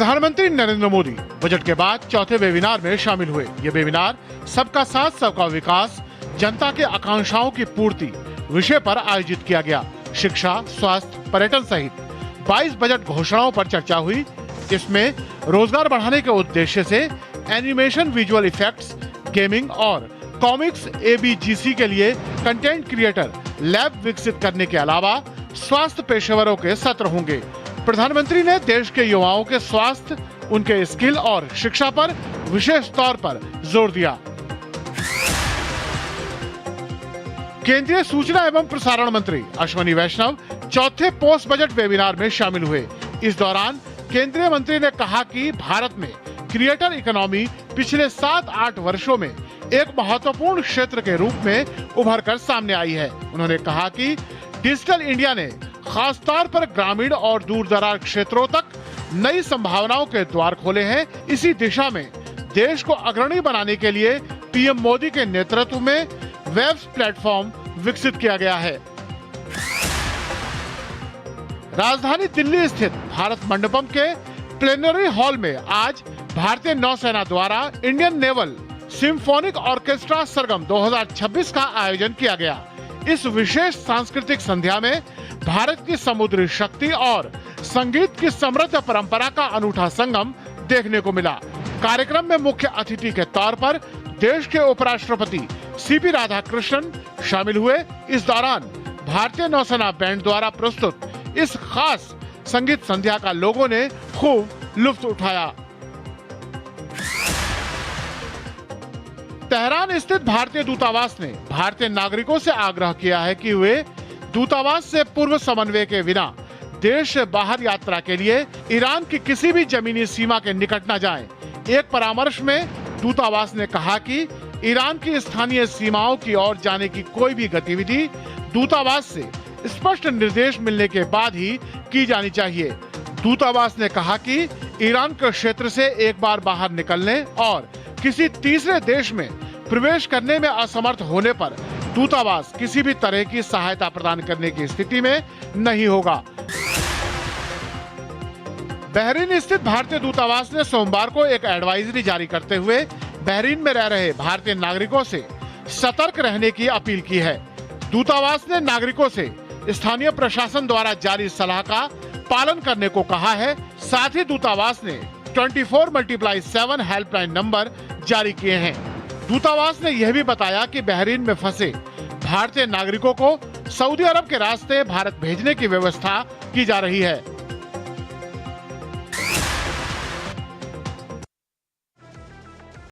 प्रधानमंत्री नरेंद्र मोदी बजट के बाद चौथे वेबिनार में शामिल हुए। ये वेबिनार सबका साथ सबका विकास, जनता के आकांक्षाओं की पूर्ति विषय पर आयोजित किया गया। शिक्षा, स्वास्थ्य, पर्यटन सहित 22 बजट घोषणाओं पर चर्चा हुई। इसमें रोजगार बढ़ाने के उद्देश्य से एनिमेशन, विजुअल इफेक्ट्स, गेमिंग और कॉमिक्स ABGC के लिए कंटेंट क्रिएटर लैब विकसित करने के अलावा स्वास्थ्य पेशेवरों के सत्र होंगे। प्रधानमंत्री ने देश के युवाओं के स्वास्थ्य, उनके स्किल और शिक्षा पर विशेष तौर पर जोर दिया। केंद्रीय सूचना एवं प्रसारण मंत्री अश्विनी वैष्णव चौथे पोस्ट बजट वेबिनार में शामिल हुए। इस दौरान केंद्रीय मंत्री ने कहा कि भारत में क्रिएटर इकोनॉमी पिछले 7-8 वर्षों में एक महत्वपूर्ण क्षेत्र के रूप में उभर कर सामने आई है। उन्होंने कहा कि डिजिटल इंडिया ने खास तौर पर ग्रामीण और दूरदराज क्षेत्रों तक नई संभावनाओं के द्वार खोले हैं। इसी दिशा में देश को अग्रणी बनाने के लिए पीएम मोदी के नेतृत्व में वेब प्लेटफॉर्म विकसित किया गया है। राजधानी दिल्ली स्थित भारत मंडपम के प्लेनरी हॉल में आज भारतीय नौसेना द्वारा इंडियन नेवल सिम्फोनिक ऑर्केस्ट्रा सरगम 2026 का आयोजन किया गया। इस विशेष सांस्कृतिक संध्या में भारत की समुद्री शक्ति और संगीत की समृद्ध परंपरा का अनूठा संगम देखने को मिला। कार्यक्रम में मुख्य अतिथि के तौर पर देश के उपराष्ट्रपति CP राधाकृष्णन शामिल हुए। इस दौरान भारतीय नौसेना बैंड द्वारा प्रस्तुत इस खास संगीत संध्या का लोगों ने खूब लुत्फ उठाया। तेहरान स्थित भारतीय दूतावास ने भारतीय नागरिकों से आग्रह किया है कि वे दूतावास से पूर्व समन्वय के बिना देश से बाहर यात्रा के लिए ईरान की किसी भी जमीनी सीमा के निकट न जाएं। एक परामर्श में दूतावास ने कहा कि ईरान की स्थानीय सीमाओं की ओर जाने की कोई भी गतिविधि दूतावास से स्पष्ट निर्देश मिलने के बाद ही की जानी चाहिए। दूतावास ने कहा कि ईरान के क्षेत्र से एक बार बाहर निकलने और किसी तीसरे देश में प्रवेश करने में असमर्थ होने पर दूतावास किसी भी तरह की सहायता प्रदान करने की स्थिति में नहीं होगा। बहरीन स्थित भारतीय दूतावास ने सोमवार को एक एडवाइजरी जारी करते हुए बहरीन में रह रहे भारतीय नागरिकों से सतर्क रहने की अपील की है। दूतावास ने नागरिकों से स्थानीय प्रशासन द्वारा जारी सलाह का पालन करने को कहा है। साथ ही दूतावास ने 24x7 हेल्पलाइन नंबर जारी किए हैं। दूतावास ने यह भी बताया कि बहरीन में फंसे भारतीय नागरिकों को सऊदी अरब के रास्ते भारत भेजने की व्यवस्था की जा रही है।